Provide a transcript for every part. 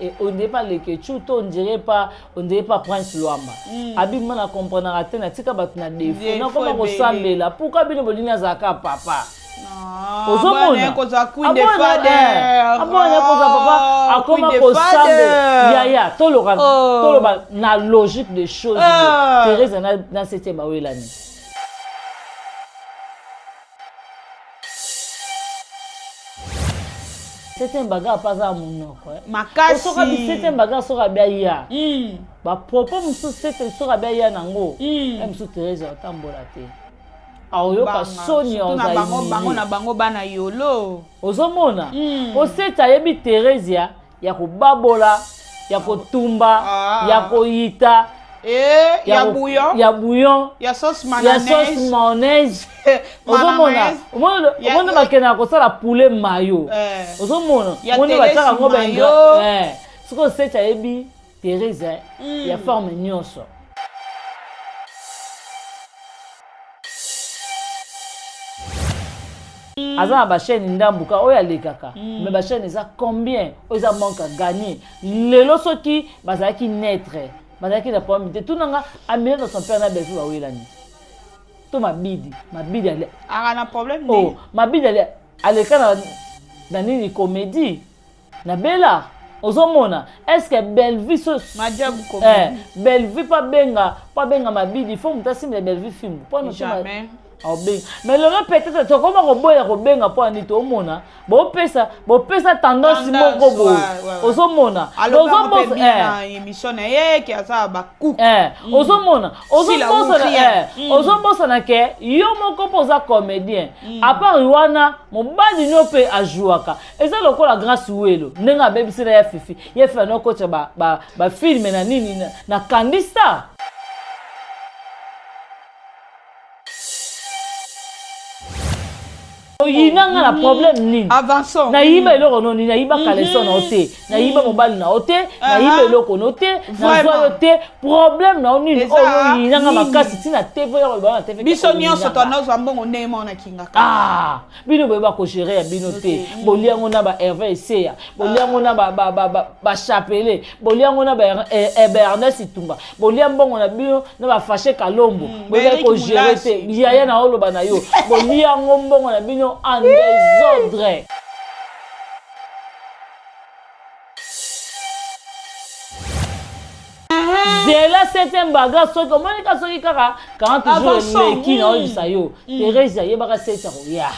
Et on n'est pas les Ketchuto, on dirait pas Prince Luamba. Abim na comprendre à tena tika batuna défaut. Non comment ressemble là. Pourquoi bino bolina zaka papa? Non. Ozomona koza queen de father. Abona koza papa akoma ressemble. Ya toloba na logique des choses. Thérèse dans cette bawelani. C'est un bagage pas à mon nom quoi. Makasi. C'est un bagage sur abaya. Ba propos musu c'est sur abaya nango. Musu Thérèse otambolate. Aoyo ka Sonia ozayi. Bango na bango bana yolo. Ozomona. Oseta yebi Thérèse ya ko babola, ya ko tumba, ya ko yita. Ya bouillon. Ya bouillon. Ya sauce mayonnaise. Ya sauce mayonnaise. Ozomona. Omona bakena ko sala poulet mayo. Ozomona. Omona bataka ngo benga. Siko seta yebi Thérèse ya forme nyonso. Aza ba chaîne ndambuka oya lekaka. Mais ba chaîne eza combien? Oza manque à gagner. Lelo soki bazaki naître. Bazaki na problème. Tout nanga amène dans son père na befu ba welani. To mabidi ale. Ah na problème. Oh, mabidi ale aleka na nini comédie. Na bella. Ozomona. Est-ce que belle vie so Madiam comédie. Belle vie pas benga mabidi. Il faut mutasi me belle vie film. Pas jamais. Mais le peut-être tu comment roboya robenga po anito omona bo pesa tendance moko bo ozomona ozomona émission na ye ki asa ba cook ozomona na ke yo moko poza comédien à part wana mobali nyope ajuaka eza lokola grâce welo nenga bebisira ya fifi ye fa no kocha ba film na nini na Candista. Yinanga na problème nini avançons na yiba eloko noni na yiba kaleson na ote na yiba mobile na ote na yiba eloko note na zo ote problème na nini o yinanga makasi tina TV ya ba na TV biso nyonso to na zo mbongo ndemo na kinga bino boyeba ko gérer ya bino te boliango na ba Hervé Seya boliango na ba Chapelé boliango na ba Ernest Itumba boliango na bino na ba Fâché Kalombo boyeba ko gérer te yaya na oloba na yo boliango mbongo na bino en désordre. Zela c'est un bagage so comment les cas soki kaka 40 jours les qui na oyisa yo Thérèse yebaka c'est ya.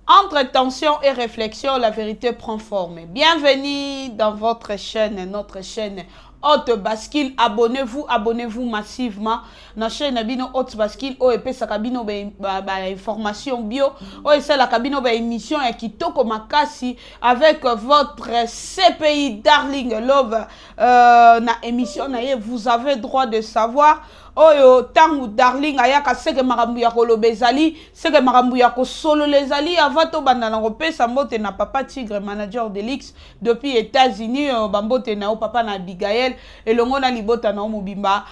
Entre tension et réflexion, la vérité prend forme. Bienvenue dans votre chaîne, notre chaîne Haute Bascule. Abonnez-vous massivement. Na chaîne Bino Haute Bascule. OEP Sakabino information bio. OEP Sakabino émission et Kitoko Makasi avec votre CPI Darling Love. Na émission vous avez droit de savoir. Oyo tangu darling ayaka seke makambu ya kolobezali seke makambu ya solo lezali avato bandana kopesa mbote na papa Tigre manager de l'X depuis États-Unis bambote na papa na Abigail elongo na libota na mobimba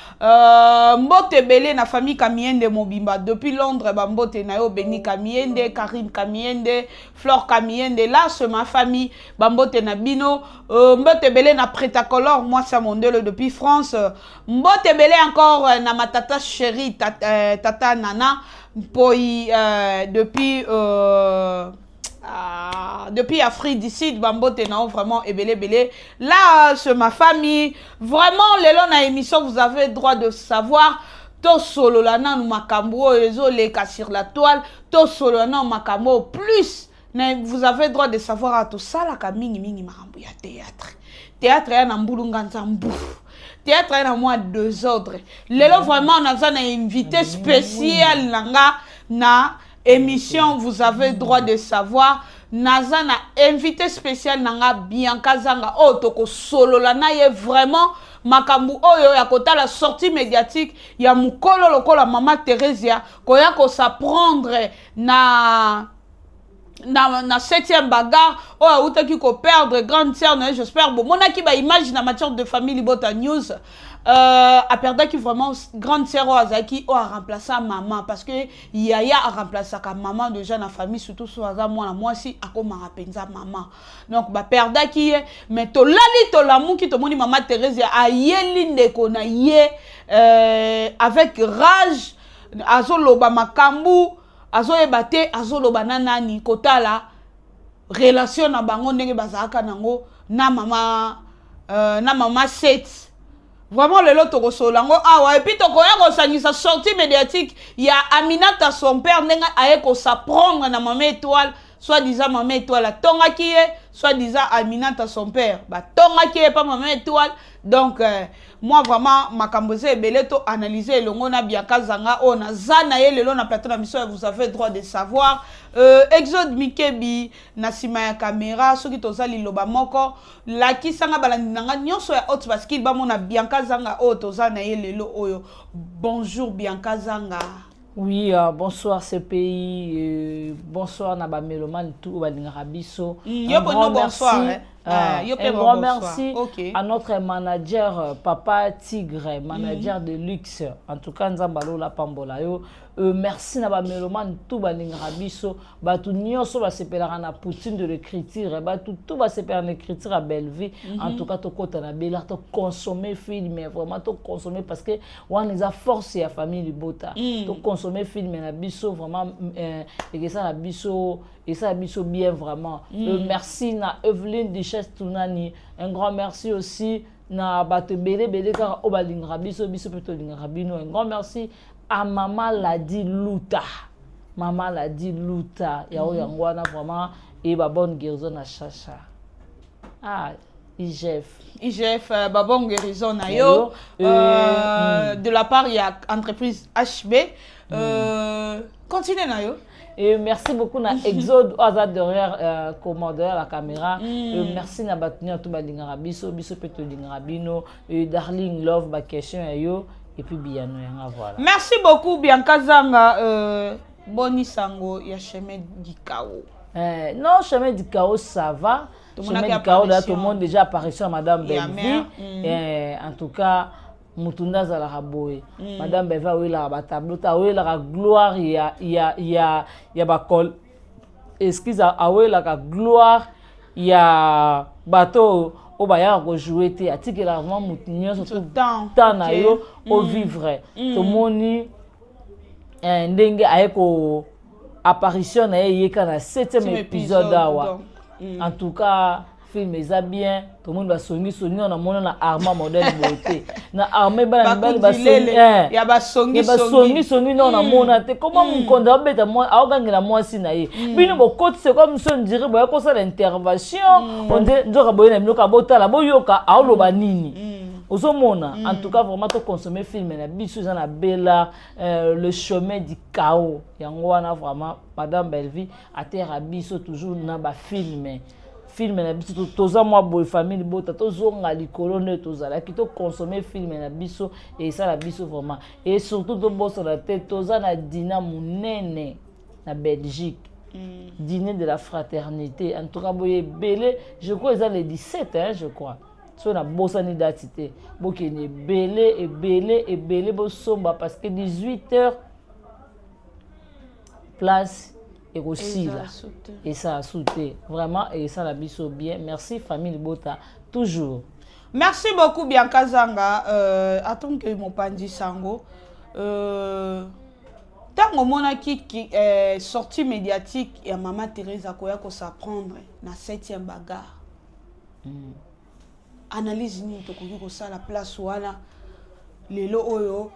mbote belé na famille Kamiende mobimba depuis Londres bambote na yo Beni Kamiende Karim Kamiende Flore Kamiende là c'est ma famille bambote na bino mbote belé na Prêt-à-Color moi c'est Mondelo depuis France mbote belé encore na ma tata chérie tata Nana depuis Afrique du Sud bambote na vraiment ebele là c'est ma famille vraiment lelo na émission vous avez droit de savoir to solo la na makambo ezole ka sur la toile to solo na makambo plus vous avez droit de savoir à tout ça la ka mingi makambo ya théâtre ya na mbulunga nzambu théâtre est dans moi deux ordres. Lelo vraiment on a un invité spécial na émission vous avez droit de savoir naza na invité spécial nanga Bianca Zanga toko solo la na ye vraiment makambu oyo ya kota la sortie médiatique ya mukolo lokola mama Thérèse koya ko s'apprendre na 7e bagarre ou qui ko perdre grande sœur j'espère bon mona ki ba image na matière de famille bota news a perdu qui vraiment grande sœur Azaki a remplacé maman parce que Yaya a remplacé sa maman déjà dans la famille surtout sur moi aussi à comme penza maman donc ba perdu qui mais to lali to l'amour qui to moni maman Thérèse a yeli ndeko na ye avec rage azoloba makambu azoyebate azoloba nani kotala relation na bango ndenge bazaka nango na mama set vraiment le lot tokosolango awa et puis tokoya kosangisa sortie médiatique ya Aminata son père ndenga aye ko s'apprendre na maman étoile soit disant maman étoile tonga qui est soit disant Aminata son père ba tonga qui est pas maman étoile donc moi vraiment makamboze ebele to analyser elongo na Bianca Zanga ona zana ye lelo na plateau na mission vous avez droit de savoir Exode Mikebi na sima ya caméra soki tozali loba moko laki sanga balandi nanga nyonso ya haute parce qu'il ba mona Bianca Zanga o tozana ye lelo oyo bonjour Bianca Zanga. Oui, bonsoir CPI, bonsoir Naba Meloman, tout Balingarabiso. Un grand merci, un grand merci à notre manager Papa Tigre, manager de luxe. En tout cas, Nzambalo la Pambolayo. Merci Naba Meloman, tout Balingarabiso. Batou Nyoso va se perdre na Poutine de l'écriture. Batou tout va se perdre l'écriture à Belleville. En tout cas, to kota na Bella, to consommer film, mais vraiment to consommer parce que on les a forcé à famille du Bota. To consommer film na biso vraiment et ça la biso et ça biso bien vraiment. Merci na Evelyne Duchesse Tunani, un grand merci aussi na Bate Bele car obalingra biso plutôt lingrabino, un grand merci à Maman Ladi Luta. Maman Ladi Luta yao yangwana vraiment et ba bonne guérison à Chacha. Ah IGF babon guérison na yo de la part il y a entreprise HB continuez na yo. Et merci beaucoup na Exode Oza derrière commandeur la caméra. Merci na batnia tout balingara biso peto lingrabino et Darling Love ba question yo et puis Biano yanga voilà. Merci beaucoup Bianca Zanga boni sango ya chemin du chaos. Non, chemin du chaos ça va. Chemin du chaos là tout le monde déjà apparition à Madame Belleville. En tout cas Mutunda Zala Boy. Madame Beva oui la tableau ta oui la gloire il y a bakol. Excuse à oui la gloire il y a bateau au baya ko jouer té atiki la vraiment mutinyo surtout temps na yo au vivre. Tout moni ndenge ayeko apparition na yeka na 7e épisode awa. En tout cas film est bien, tout le monde va sonner on a mon na arma modèle beauté na armée ba sonner ya ba songi non na mona te comment mon konda beta moi aogangi na moi sina ye bino bo côté c'est comme si on dirait ba ko ça l'intervention on dit ndoka boyena minoka botala boyoka aoloba nini ozomona en tout cas vraiment to consommer film na biso na bella le chemin du chaos yango wana vraiment Madame Belleville a terre biso toujours na ba film na biso toza moi boy famille bota tozonga likolo ne tozala ki to consommer film na biso et ça la biso vraiment et surtout to bossa la tête toza na dîner munene na Belgique dîner de la fraternité en tout cas boye belé je crois ils ont le 17 hein je crois so na bossa ni datité bokene belé bo somba parce que 18h place et aussi là et ça a sauté vraiment et ça la biso bien merci famille Bota toujours merci beaucoup Bianca Zanga attends que mon pandi sango tant mona qui sortie médiatique et maman Thérèse akoya ko s'apprendre na 7e bagarre analyse ni to ko ça la place wana lelo oyo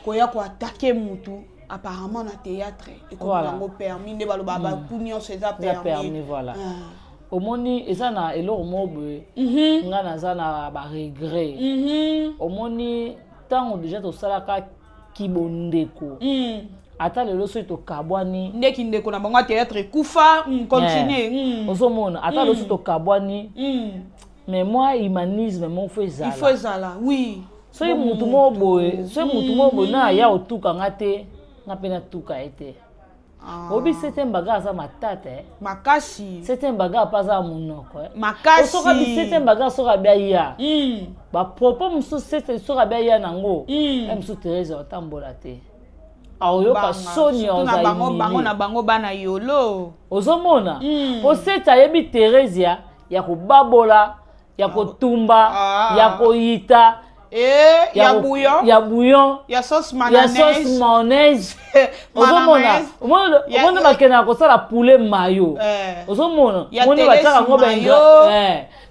koya ko attaquer mutu apparemment na théâtre et comme on permis de baloba ba kunyo c'est ça permis voilà au moni eza na eloro mobe nga na za na ba regret au moni tant déjà to salaka kibondeko ata lelo so to kabwani ndeki ndeko na bango théâtre kufa continue ozomona ata lelo so to kabwani mais moi humanisme mon faut ezala il faut ezala oui so mutu mo boye na ya otuka ngate na pena tuka ete Obi c'était un bagage à ma tête. Makasi. C'était un bagage pas à mon nom quoi. Makasi. C'était un bagage sur abia. Ba propos musu c'était sur abia nango. Même sous Thérèse otambolate. Aoyoka soni oza bango na bango bana yolo. Ozomona. O c'était yebi Thérèse ya ko babola, ya ko tumba, ya ko yita. Ya bouillon. Ya bouillon. Ya sauce mayonnaise. Ya sauce mayonnaise. Ozomona. Omona bakena ko sala poulet mayo. Ozomona. Omona bataka ngo benga.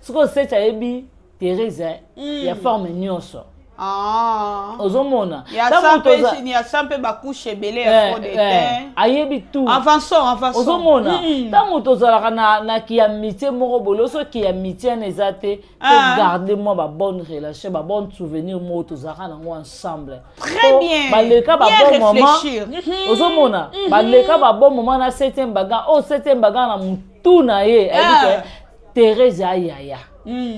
Siko secha yebi Thérèse ya forme nyonso. Ozomona. Ya sampe ba couche belé ya fond de teint. Ayebi tout. Avançons. Ozomona. Tango tozalaka na ki amitié moko boloso ki amitié nezate pour garder moi ba bonne relation, ba bonne souvenir mo tozalaka nango ensemble. Très bien. Baleka ba bon moment. Ozomona. Baleka ba bon moment na 7e baga. Oh 7e baga na mutu na ye. Thérèse ayaya.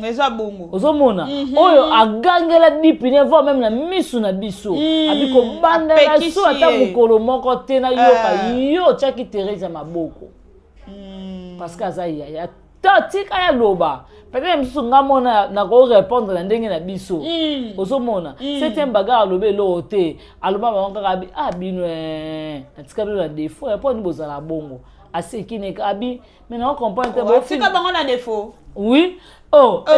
Eza bongo. Ozomona. Oyo agangela dipine vo même na misu na biso. Abiko banda la so ata mukolo moko te na yoka yo chaki Thérèse maboko. Parce que azaya tika ya loba. Peut-être misu ngamona na ko répondre na ndenge na biso. Ozomona. C'est un bagarre lobe lo te. Aloba ba ngaka abi bino atika bino na défaut pour ni bozala bongo. Assez qui n'est abi mais non comprendre te bo tika bango na défaut. Oui. Oh, ce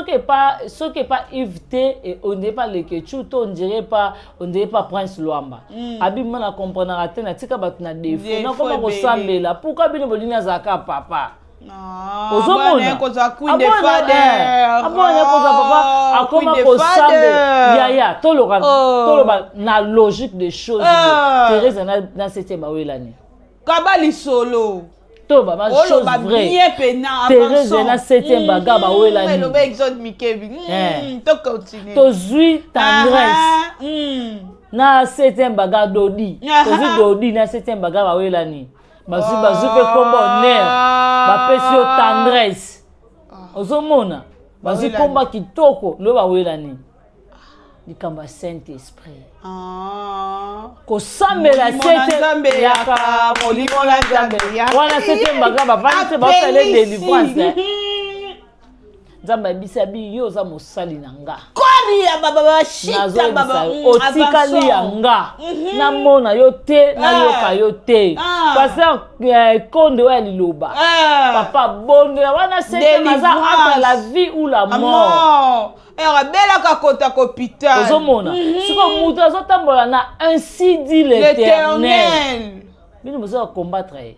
qui est pas évité et on n'est pas le ketchup, on dirait pas Prince Luamba. Abi mana comprendre à ten, tika batu na défaut. Non comment ressemble là? Pourquoi bino bolina zaka papa? Ozomona koza queen de father. Abona koza papa, akoma ressemble. Ya, toloba na logique des choses. Thérèse na 7e bawelani. Kabali solo. Ba chose vraie. Thérèse na 7e baga ba wela ni. Le exode mikebi. To continue. To zui tendresse. Na 7e baga dodi. To zui dodi na 7e baga ba wela ni. Bazu pe kombo nerf. Ba pesio tendresse. Ozomona. Bazu komba kitoko lo ba wela ni. Likamba Saint-Esprit. Kosambela sete yaka molimo la Nzambe. Wana sete mbaga bavandi ba sale délivrance. Nzambe bisabi yo za mosali nanga. Kori ya baba shita baba. Otikali yanga. Na mona yo te na yoka yo te. Parce konde wa liloba. Papa bonde wana sete maza entre la vie ou la mort. Bela kakota hôpital. Ozomona. Siko mutu azotambola na ainsi dit l'Éternel. Bino mozo combattre.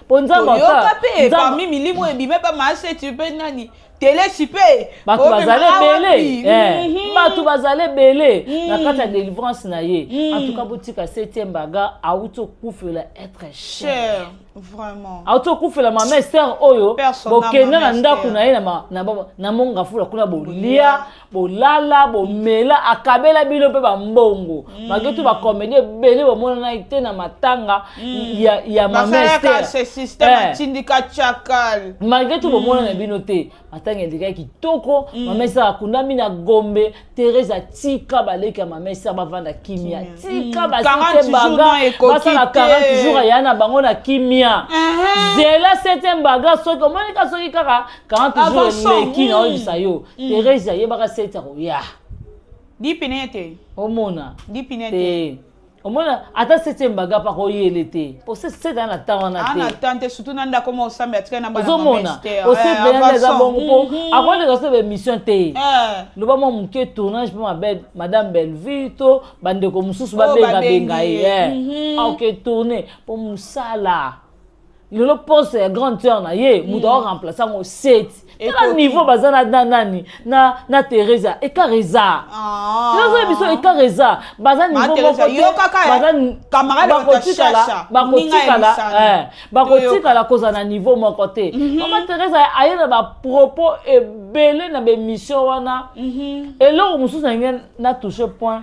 Ponza mota. Parmi milimo ebime pa marché tu peux nani. Télé super. Batu bazale belé. Batu bazale belé. Na kata délivrance na ye. En tout cas boutique à 7e baga auto koufela être cher. Vraiment. Auto koufela ma mère Esther oyo. Bokena na ndaku na ye na monga fula kuna bolia, bolala, bomela akabela bino pe ba mbongo. Magetu ba comédie belé bomona na ite na matanga ya ma mère Esther. C'est système tindika chakal. Magetu bomona na bino te. Matanga ndika kitoko, ma mère Esther akundami na Gombe, Thérèse atika baleka ma mère Esther bavanda kimia. Tika ba sete baga. Basa na 40 jours ya na bango na kimia. Zela 7e baga soki omoni ka soki kaka 40 jours leki na oyisa yo. Thérèse yebaka 7 ya. Dipinete. Omona. Dipinete. Omona ata 7e baga pa ko yele te. Po se dans la temps na te. Ana tante surtout nanda comme on s'ambe atika na bana. Ozomona. O se bien les abongo po. Akwande ko se mission te. Le ba mo muke tournage pour madame Belleville bande ko mususu ba benga ye. OK tourner pour musala. Le poste est grand heure na ye muda remplacer mo 7 quel niveau bazana nani na Teresa et Kareza nous biso et Kareza bazana niveau bazana camarade bakotika la cause na niveau mon côté maman Teresa ayena ba propos et belé na be mission wana et là mususu na touché point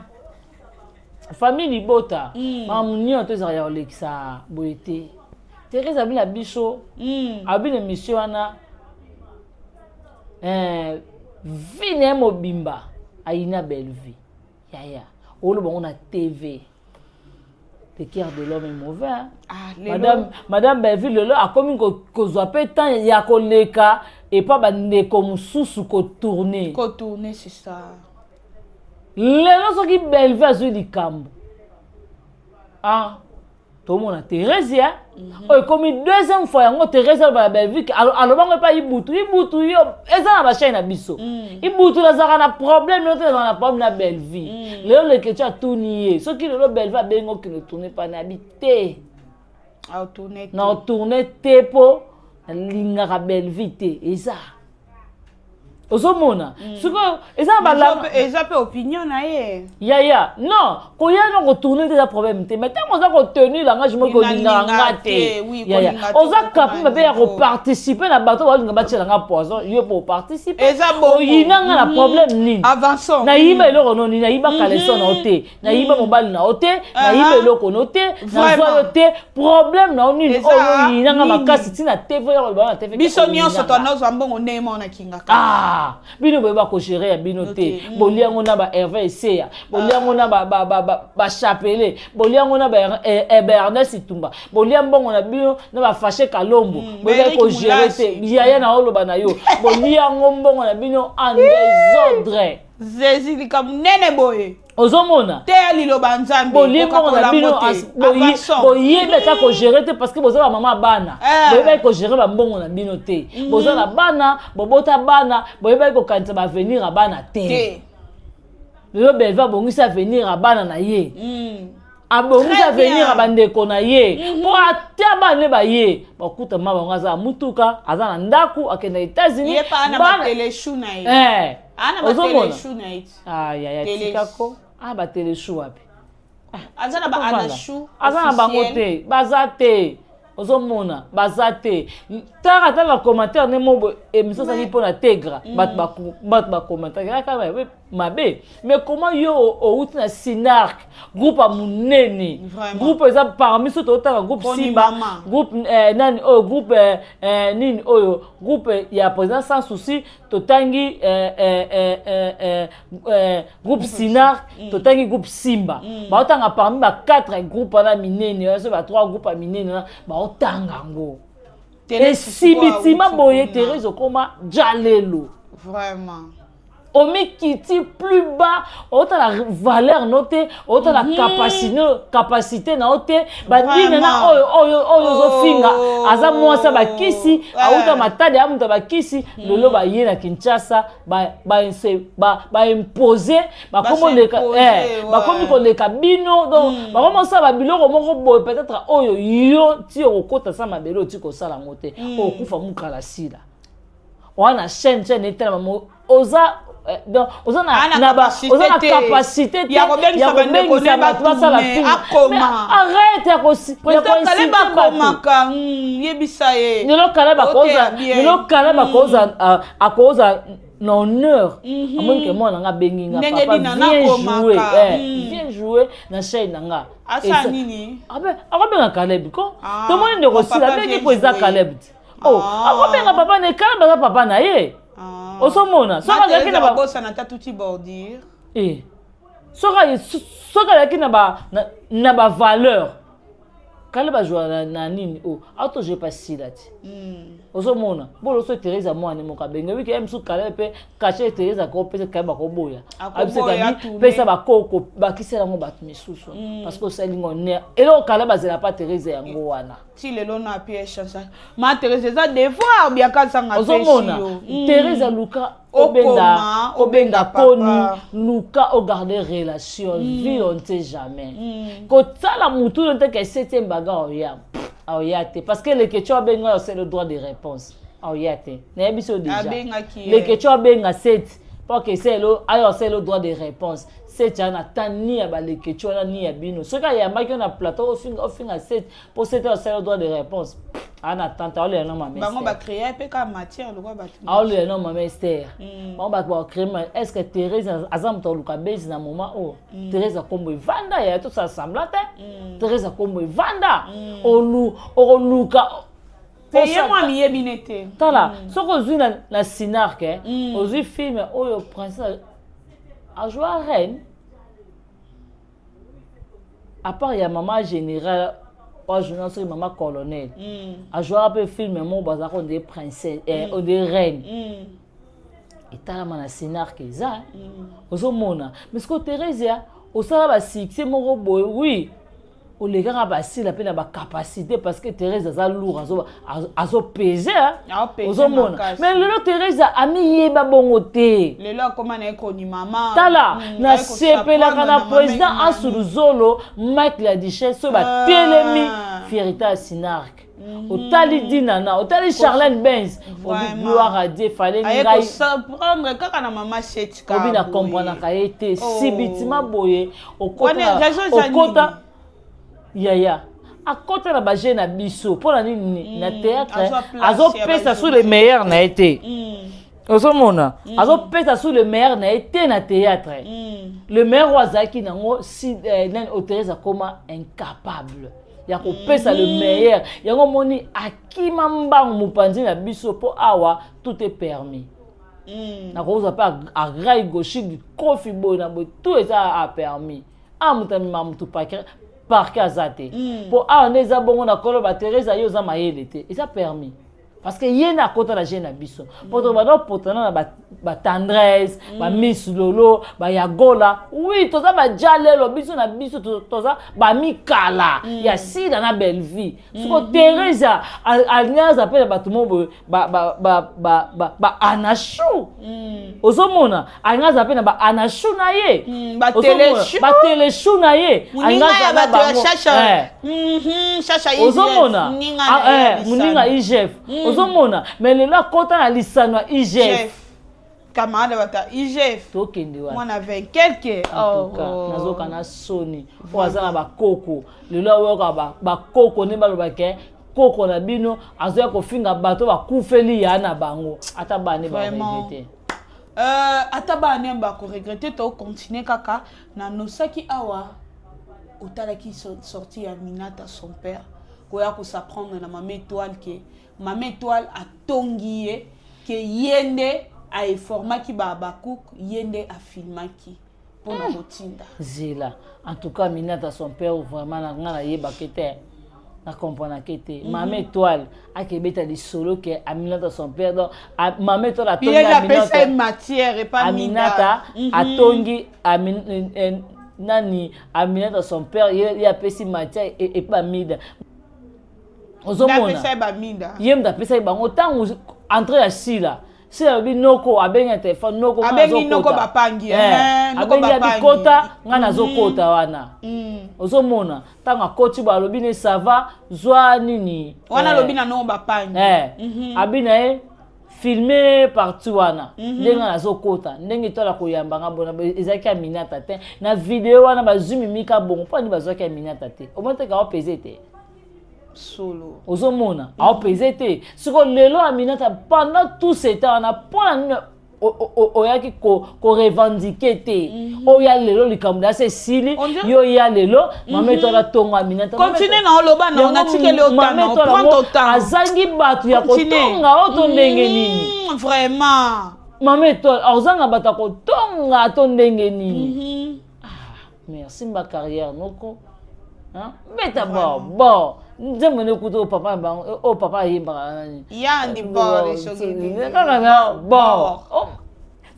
famille libota mamunio to za ya Alexa boité Thérèse a mis la bicho, a mis l'émission Vine Mobimba, a une belle vie. Yaya, on a TV. le cœur de l'homme est mauvais. Hein? Madame Belleville, a commis qu'on soit pas tant, il y a collègue et pas comme sous qu'on tourner. Qu'on tourner, c'est ça. Les gens qui Belleville a joué du camp. Ah, tout le monde a Thérèse. Comme deuxième fois, on Thérèse à Belleville. Alors, on ne pas y boutou. Y boutou, et ça va chaîne à biso. Y boutou, là, ça a un problème, l'autre, ça a un problème à Belleville. Les gens qui ont tout nié. Ceux qui ont Belleville, qui ne tournent pas n'habiter. Ah, tourner. Non, tourner tepo, l'ingara Belleville, et ça. Osomona siko eza bala eza pe opinion na ye ya non ko ya no retourner des problèmes te mais tant oza ko tenir l'engagement ko linga te ya oza capable be ya ko participer na bato ba linga batela nga poison yo pour participer eza bo yinanga na problème nini avançons na yiba eloko no ni na yiba kaleson na ote na yiba mobile na ote na yiba eloko no te na zo te problème na nini o yinanga makasi tina TV ya ba na TV biso nyonso to na zo mbongo nemo na kinga ka bino boyeba ko gérer ya bino te boliango na ba Hervé Esseya boliango na ba Chapelé boliango na ba Ernest Itumba boliambongo na bino na ba Fâché Kalombo boyeba ko gérer te yaya na oloba na yo boliango mbongo na bino en désordre Zezi likamunene boye ozomona te liloba nzambe boliango na bino boyeba ta ko gérer te parce que boza ba mama bana boyeba ko gérer ba mbongo na bino te boza na bana bobota bana boyeba ko kanisa ba venir a bana te le belva bongisa venir a bana na ye abongisa venir a bandeko na ye po atia bana ba ye bakuta ma bango aza mutuka aza na ndaku akenda États-Unis bana teleshu na ye ana ba teleshu na ye ya tikako ba teleshu wapi azana ba anashu azana bango te baza te ozomona baza te tara ta la commentaire ne mo émission ça qui pour la tegra bat commentaire ka mabe mais comment yo o na Sinark groupe a munene groupe ça parmi ceux autres groupe Simba groupe nani groupe nini oyo groupe ya président sans souci totangi groupe Sinark totangi groupe Simba ba otanga parmi ba 4 groupes na minene ça ba 3 groupes a minene ba otanga ngo et si bitima boye Thérèse okoma jalelo vraiment on met qui plus bas autant la valeur notée autant la capacité notée ba dina na oyo zo finga aza mwasa ba kisi autant matade ya mtu ba kisi lelo ba yena Kinshasa ba imposer ba komo leka ba komi ko leka bino donc ba komo sa ba biloko moko boy peut-être oyo yo ti okota sa mabelo ti ko sala ngote okufa mukala sila wana chaîne etela mo oza donc on a capacité il y a combien de arrête ya ko akoza na honneur amoni ke mwana nga bengi nga papa bien jouer na chaîne nga asa nini akobenga Caleb ko to moni ndeko sila bengi ko eza Caleb akobenga papa ne Caleb papa na ye osomona soka yaki na bossa na tatuti bordir soka yaki na ba valeur kale ba joa na nini auto je pas si dati osomona bolo so Thérèse mwana moka benga wiki emsu kale pe cacher Thérèse ko pesa kale ba ko boya abise kami pesa ba koko ba kisela mo batu misusu parce que ça lingo ne elo kale ba zela pas Thérèse yango wana ti lelo na pièce chance ma Thérèse za devoir bien ka sanga osomona Thérèse luka obenga poni luka o garder relation vie on sait jamais ko tsala mutu on te que 7e bagarre oyate parce que le question benga c'est le droit de réponse oyate na biso déjà le question benga 7 pour que c'est le droit de réponse c'est un attendre à les questions ni à bino ce qu'il y a marqué na plateau au fin 7 pour c'est le droit de réponse en attente on les non maman bango ba créer pe ka matière le quoi ba on les non maman Esther on ba créer est-ce que Thérèse azam to luka base na moment Thérèse kombo vanda ya tout ça semblate Thérèse kombo vanda o luka ye moi mi yebinete tala soko zui na Sinark ozui film oyo princesse a joué à reine à part il y a maman générale pas journal sur maman colonel a joué un peu film mon bazar on des princesses on des reines et t'as la scénar que ça aux mona mais ce que Thérèse au ça va succès mon robot oui au les gars ba si la peine ba capacité parce que Thérèse a lourd azo peser aux mona mais le Thérèse a mis yeba bongoté le là comment na ko ni maman tala na sepela kana président Ansuluzolo Mike la Duchesse so ba telemi fierté Sinark Otali Dinana, Otali Charlène Benz, gloire à Dieu, fallait ngai prendre kaka na mama setika. Obi na comprendre ka été si bitima boye au kota yaya à côté la bagé na biso pour la na théâtre azo pesa sous les meilleurs na été. Osomona azo pesa sous le meilleur na été na théâtre. Le meilleur wazaki nango si nan Thérèse koma incapable. Ya ko pesa le meilleur yango moni akima mbangu mupanzi na biso po awa tout est permis na ko za pa a rai gauche du kofi boy na boy tout est a permis amutami mamutu parquet azate po awa neza bongo na kolo ba Thérèse yo za mayele te et ça permis parce que yena kota la jeune biso poto ba potana na ba tendresse ba miss lolo ba yagola oui toza ba jalelo biso na biso toza ba mikala ya sida na belle vie siko Thérèse alnyaza pe ba tumo ba anashu ozomona alnyaza pe na ba anashu na ye ba teleshu na ye alnyaza ba chacha chacha ozomona muninga IGF ozomona mais le la kota na lisano IGF camarade bata IGF tokende wa mwana 20 quelque nazoka na soni po azana ba koko le la woka ba koko ne baloba ke koko na bino azoya ko finga bato ba kufeli ya na bango ata bane ba regretter ata bane ba ko regretter to continuer kaka na nosaki awa otala qui sorti Aminata son père koya ko s'apprendre na Maman Étoile que Maman Étoile a tongié que yende a informa ki ba bakouk yende a filma ki pour na rotinda zela en tout cas Aminata son père vraiment na ngana yeba kete na comprendre kete Maman Étoile a ke beta di solo que Aminata son père donc Maman Étoile a tongi Aminata matière et pas Aminata a tongi nani Aminata son père il a pesi matière et pas mida ozomona yem da pesa bango tango entrer ya sila sila bi noko abenga téléphone noko abengi noko bapangi noko bapangi kota ngana zokota wana ozomona tango akoti ba lobi ne sava zwa nini wana lobi na no bapangi abina e filmer partout wana ndenga nazokota ndenge tola koyamba ngabona ezaki Aminata te na vidéo wana bazumi mika bongo pani bazwaki Aminata te omonte ka opeze te solo ozomona a pesé te siko lelo Aminata pendant tout ce temps on a point oyaki ko revendiquer te oya lelo likamda c'est sili yo ya lelo Maman Étoile tonga Aminata continue na oloba na on a tikele otana prend ton temps azangi batu ya kotonga oto ndenge nini vraiment Maman Étoile ozanga bata kotonga to ndenge nini merci ma carrière noko hein beta bon nzembo ne kuto papa bango o papa yimba nani yandi bord soki na bon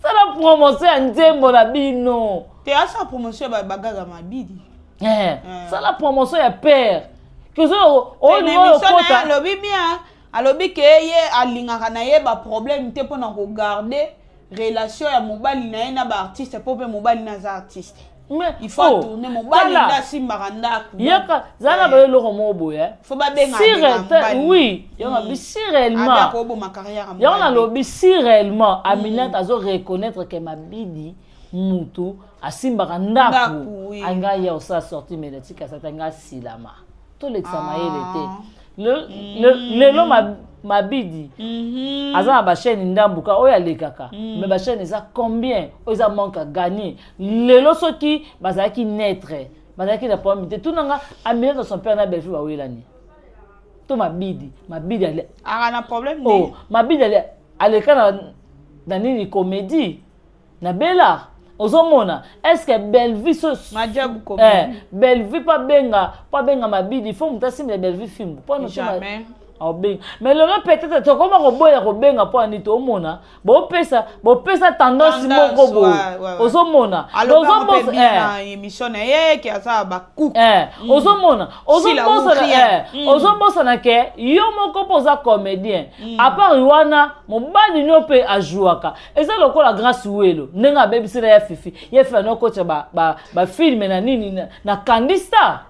ça la promotion nzembo na bino te asa promotion ba bagaga mabidi ça la promotion ya père que zo o niveau kota lobi bien alobi ke ye alingaka na ye ba problème te pona ko garder relation ya mobali na ye na ba artiste po pe mobali na za artiste. Mais il faut tourner mon bali na simbaranda ku. Yaka zana ba lo mo boye. Faut ba benga. Oui, yaka bi si réellement. Ada ko bo ma carrière am. Yaka lo bi si réellement Aminata azo reconnaître que Mabidi mutu asimbaranda ku. Anga ya osa sorti médiatique ça tanga silama. Tout l'examen il était. Le Mabidi aza ba chaîne ndambuka oya lekaka mais ba chaîne eza combien oza manque à gagner lelo soki bazaki naître bazaki na problème tout nanga Aminata son père na belle-fille ba welani to Mabidi ale na problème oh Mabidi ale aleka na nini comédie na bela ozomona est-ce que Bellevue so Madjabu comme Bellevue pas benga mabidi faut mutasimba Bellevue film pas jamais mais le peut-être to comment roboya robenga po ani to mona bo pesa tendance moko bo ozomona ozomona émission na ye ki asa ba cook ozomona ozombosa na ke yo moko poza comédien à part wana mobali nyope ajuaka eza lokola grâce welo nenga bebisira ya fifi ye fa no kocha ba film na nini na Candista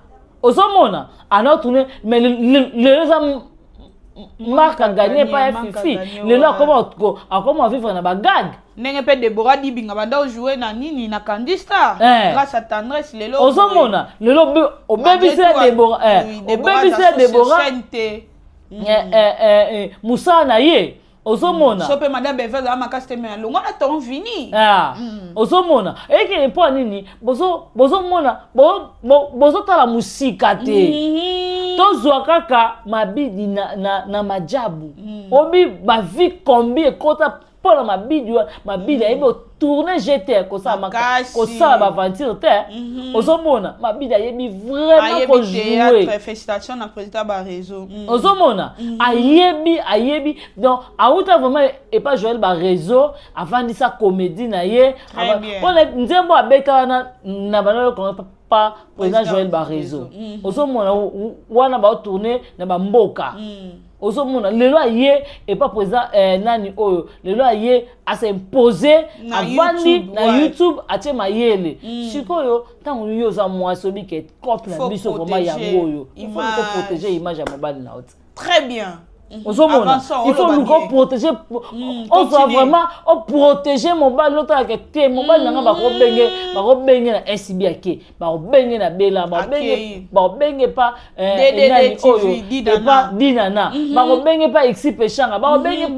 ozomona ana tourner mais les Marc a gagné pas Fifi. Le là comment vivre na bagag. Nenge pe Deborah Dibinga banda jouer na nini na Candista grâce à tendresse lelo. Ozomona lelo obebisa Deborah obebisa Deborah. Moussa na ye. Ozomona sope madame Beveza makasi te me longo na ton vini ozomona eke po nini bozomona bozo tala musika te tozwa kaka mabidi na majabu obi ba vie combien ekota pona mabidi ayebe tourner GT kosala ba aventure te ozomona mabidi ayebi vraiment ko jouer félicitations na président ba réseau ozomona ayebi donc auta vraiment et pas Joël ba réseau avant de sa comédie na ye pona nzembo abeka na banalo ko pas président Joël ba réseau ozomona wana ba tourner na ba mboka ozomona lelo aye et pas président nani oyo lelo aye a s'imposer avandi na YouTube atie mayele sikoyo tango yo za mwaso bi ke couple na biso vraiment ya ngoyo il faut protéger image ya mobile na autre très bien ozomona il faut nous protéger on doit vraiment protéger mobile l'autre avec te mobile nanga ba ko benge na SB ake ba ko benge na bela ba benge pas nani oyo pas dinana ba ko benge pas XP changa ba ko benge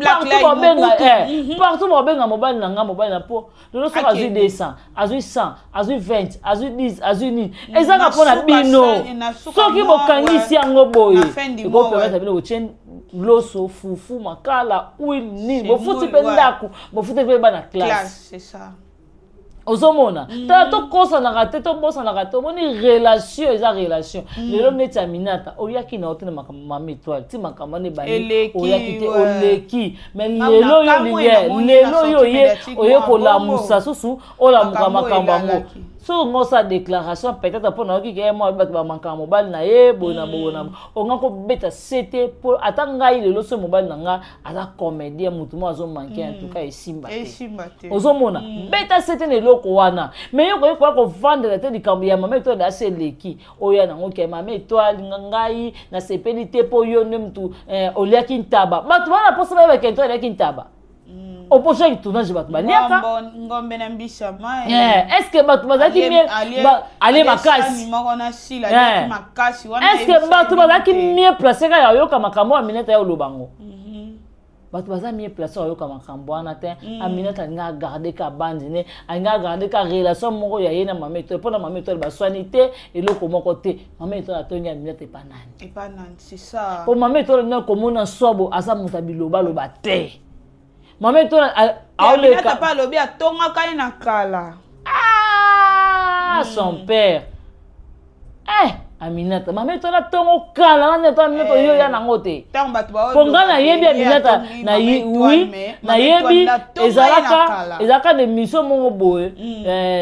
partout ba benga mobile nanga mobile na po le so azui 200 azui 100 azui 20 azui 10 azui ni ezanga pona bino soki bokangisi yango boye ko permettre bino chen loso fufu makala huile ni bofuti pe ndako bofuti pe bana classe c'est ça ozomona to kosa na raté to bosa na raté moni relation eza relation lelo neti aminata oyaki na hôtel mama étoile ti makamba ne bani oyaki te oleki mais lelo yo ye oyeko la musa susu ola makambo mo so ngosa déclaration peut-être pour na ki ke moi bat ba manka mobile na ye bona onga ko beta c'était pour atanga ile lo so mobile nanga ala comédien mutu mo azo manquer en tout cas esimba te ozomona beta c'était ne loko wana mais yo ko vendre te di kambi ya mama to da se leki oya na ngoke mama étoile ngai na sepelité po yo nemtu oliaki ntaba batu bana posa ba ke to oliaki ntaba au prochain tournage batu baliaka ngombe na mbisa mai est-ce que batu bazaki mieux aller makasi est-ce que batu bazaki mieux placé ka ya yoka makambo aminata ya lobango batu baza mieux placé ya yoka makambo ana te aminata nga garder ka bandine nga garder ka relation moko ya yena mama to pona mama to ba soinité eloko moko te mama to atonga aminata et pas nani c'est ça pour mama to na komona sobo asa mutabiloba loba te Maman toi a pas lobby à tonga kaina kala. Son père. Aminata, maman toi la tongo kala na toi Aminata yo ya na ngote. Ponga na yebi Aminata na oui na yebi ezalaka de mission mongo boye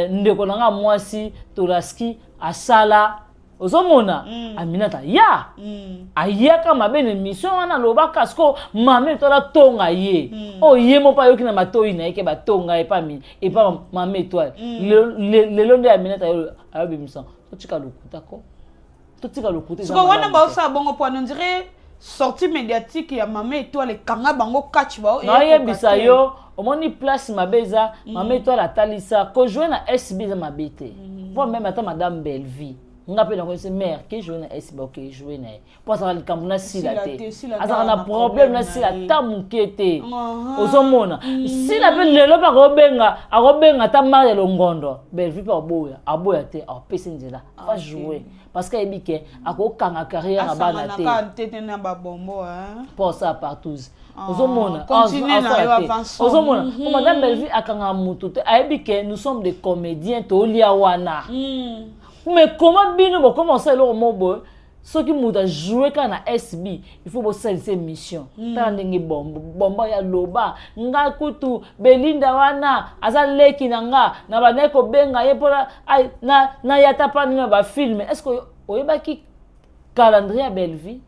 ndeko nanga mwasi Tolaski asala ozomona Aminata ya ayaka mabene mission wana lobaka sko mame tola tonga ye ye mo pa yoki na matoi na yeke batonga epa mame étoile lelo nde Aminata yo ayobi mission totika lokuta sko wana ba osa bongo po on dirait sortie médiatique ya mame étoile kanga bango catch ba na yebisa yo omoni place mabeza mame étoile atalisa ko jouer na SB za mabete pour même ata madame Bellevue nga pe na ko se mère qui joue na SB OK jouer na pour ça le kamuna sila te azaka na problème na sila ta mukete ozomona sila pe lelo pa ko benga ta mari longondo Bellevue pa aboya te a pese nzela va jouer parce que ebike akokanga carrière na bana te tete na ba bombo pour ça partout ozomona continue na avance ozomona pour madame Bellevue akanga mutu te ebike nous sommes des comédiens to lia wana mais comment bino bo commencer le mobo ceux qui muta jouer quand na SB il faut bosser ces missions ta ndenge bombo ya loba nga kutu Belinda wana azaleki nanga na baneko benga yepola ay na yata pa na ba film est-ce que oyebaki calendrier à Bellevue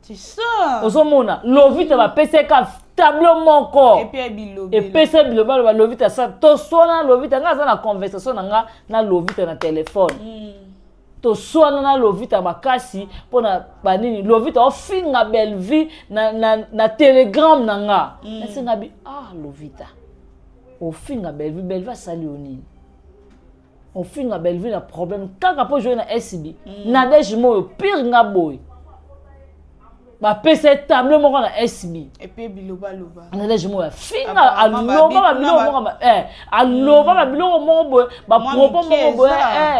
c'est ça ozomona lovita ba PCK tableau moko et puis bilobi et PC bilobi ba lovita ça to sona lovita nga za na conversation na lovita na téléphone to sona na lovita makasi pona banini lovita ofinga Bellevue na telegram nanga esenga bi lovita ofinga Bellevue sali onini ofinga Bellevue na problème kaka po jouer na SB na des mots pire nga boy ba PC tableau moko na SB et puis biloba na les mots finga aloba ba biloko moko boy ba propos moko boy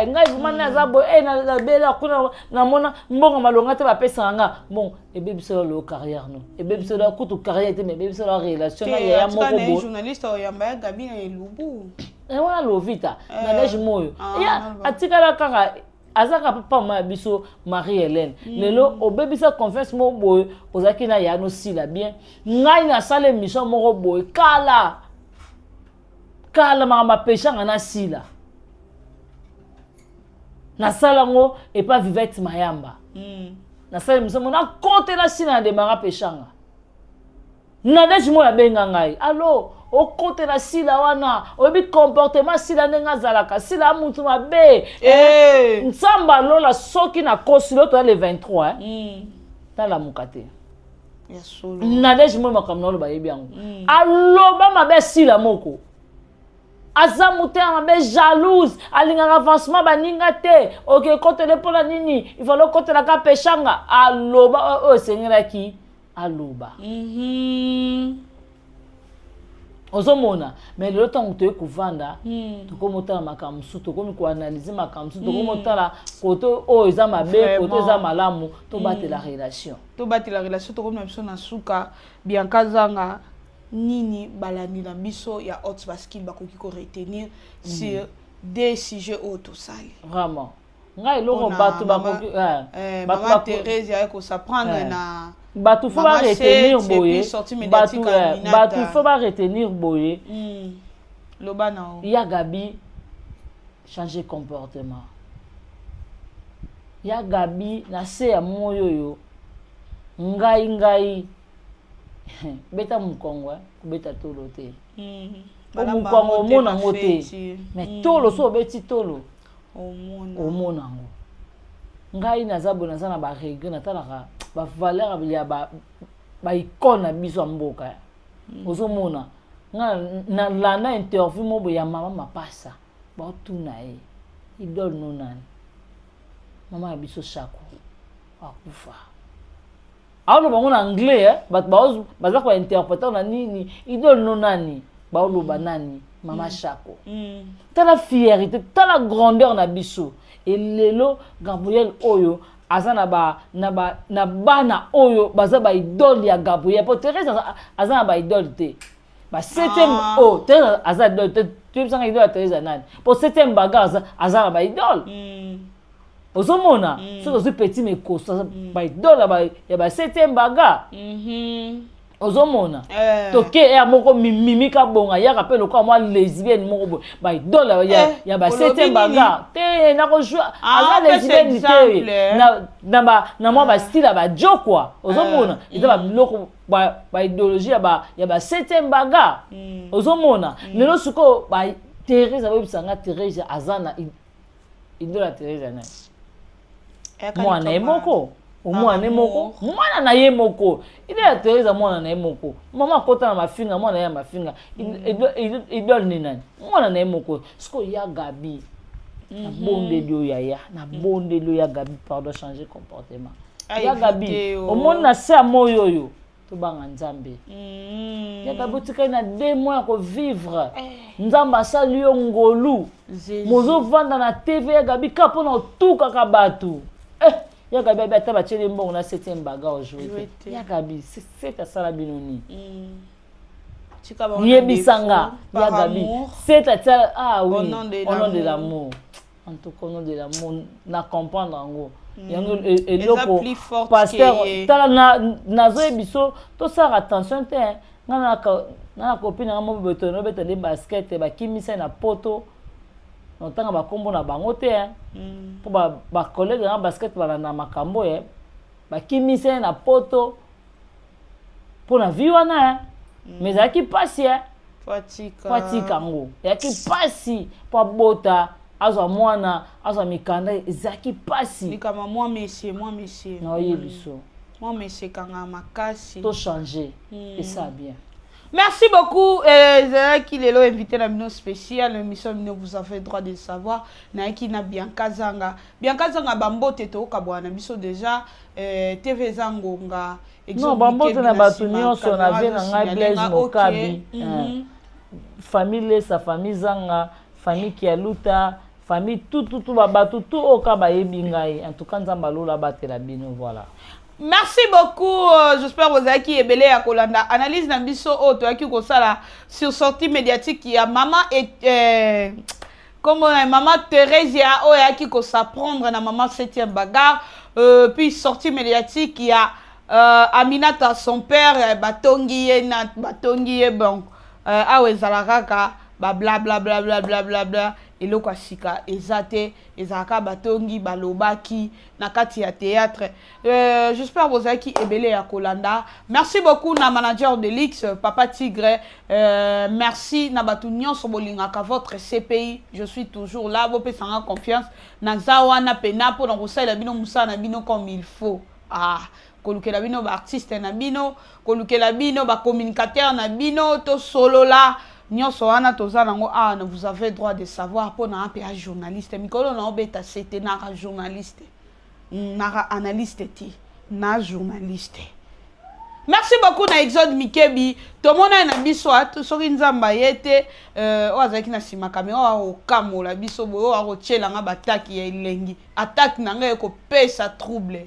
ngai vumana za boy na bela kuna na mona mbongo malonga te ba pesa nga bon ebebiso lo carrière no ebebiso la kutu carrière te mais ebebiso la relation na ya moko boy journaliste oyamba Gabi na Elubu wana lovita na les mots ya atikala kanga azaka papa ma biso Marie-Hélène lelo obebisa confiance mo boy ozaki na ya no sila bien ngai na sale mission moko boy kala ma peshanga na sila na sala ngo et pas Vivette Mayamba na sale mission na côté la sila de mara peshanga na deji mo ya benga ngai allo au côté la sila wana obi comportement sila nenga zalaka sila mutu mabe nsamba lola soki na kosilo to le 23 ta la mukate ya solo na deji mo makamno lo ba yebi yango allo ba mabe sila moko aza muta mabe jalouse alinga avancement baninga te OK côté le pona nini il faut le côté la ka peshanga allo ba sengela ki aloba ozomona mais le temps que tu kuvanda tu komota makamsu tu komi ko analyser makamsu tu komota koto o eza mabe koto eza malamu to battre la relation to komi na biso na suka Bianca Zanga nini balani na biso ya Hot Basket bakoki ko retenir sur des sujets auto sale vraiment ngai loko batu bakoki Maman Thérèse ya ko s'apprendre na batu faut pas retenir boye batu faut pas retenir boye lobana ya Gabi changer comportement ya Gabi na se ya moyo yo ngai beta mukongo kubeta tolo te mukongo mona ngote mais tolo so beti tolo omona ngo ngai nazabo nazana ba regret natalaka ba valeur ya ba icône biso mboka ozomona na lana interview mo ya mama mapasa ba tuna idole no nani mama ya biso shako akufa awo bango na anglais but baza ko interpréter na nini idole no nani ba oloba nani mama shako tala fierté tala grandeur na biso et lelo Gabriel oyo azana na bana oyo baza ba idole ya Gabriel po Thérèse azana ba idole te ba 7e Thérèse azana idole te tu sanga idole Thérèse nani po 7e bagarre azana ba idole ozomona so zo petit mais ko ba idole ya ba 7e bagarre ozomona toke ya moko mimika bonga ya rappel ko moi lesbienne moko ba idole ya ba 7e bagarre te na ko jouer ala lesbienne te na moi ba style ba jo quoi ozomona eza ba biloko ba idéologie ya ba 7e bagarre ozomona lelo suko ba Thérèse abobisanga Thérèse azana idole ya Thérèse na mwana moko omwana moko mwana na ye moko ide ya Thérèse mwana na ye moko mama kota na mafinga mwana ya mafinga idole ni nani mwana na ye moko siko ya Gabi na bondeli oyo yaya na bondeli oyo ya Gabi pardon changer comportement ya Gabi omoni na se ya moi oyo tobanga nzambe ya Gabi otikali na 2 mois ya kovivre nzambe asali yo ngolu mozovanda na TV ya Gabi ka mpona otukaka bato ya Gabi abi ata batieli mbongo na 7e baga ojoué ya Gabi c'est asala bino nini yebisanga ya Gabi c'est atia ah oui au nom de l'amour en tout cas au nom de l'amour na comprendre yango yango eloko pasteur tala nazo biso to sara attention te na copine na mo betono betele basket bakimisa na poto notanga bakombo na bango te po ba collègue na basket bana na makambo bakimisa na poto po na vie wana mais yaki pasi fatika ngo yaki pasi po bota azwa mwana azwa mikanda ezaki pasi likama moi monsieur na yebiso moi monsieur kanga makasi to changer et ça bien. Merci beaucoup qui lelo invité na bino spécial émission bino vous avez droit de savoir na ki na Bianca Zanga bambote to kabwana biso déjà TV Zangonga non bambote na batu nyonso na vie na ngai Blaise Mokabi famille sa famille Zanga famille Kialuta famille tout babatu tout oka bayebi ngai en tout cas nzamba lola batela bino voilà. Merci beaucoup. J'espère que vous avez qui ebele ya kolanda analyse na biso o to aki ko sala sur sortie médiatique qui a maman et comme maman Thérèse ya o ya ki ko s'apprendre na maman 7e bagarre puis sortie médiatique qui a Aminata son père batongi bon awezala kaka ba bla bla bla bla bla bla bla eloko asika ezate ezaka batongi balobaki na kati ya théâtre. J'espère vous avez qui ebele ya kolanda. Merci beaucoup na manager de l'X Papa Tigre. Merci na batu nyonso bolingaka votre CPI. Je suis toujours là bo pesanga confiance na zawana pena po na kosala bino musana bino comme il faut. Kolukela bino ba artiste na bino, kolukela bino ba communicateur na bino to solo là. Nyonso wana tozanango vous avez droit de savoir pour na un journaliste mikolo na obeta c'était na journaliste na analyste ti na journaliste. Merci beaucoup na Exode Mikebi to mona na biso atu soki nzamba yete ozaki na sima kamera o kamola biso boyo a rochela nga bataki ya ilengi attaque nanga ko pesa trouble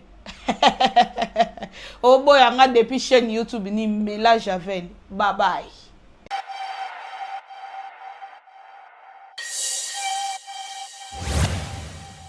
o boya nga depuis chaîne YouTube ni Mela Javel bye bye.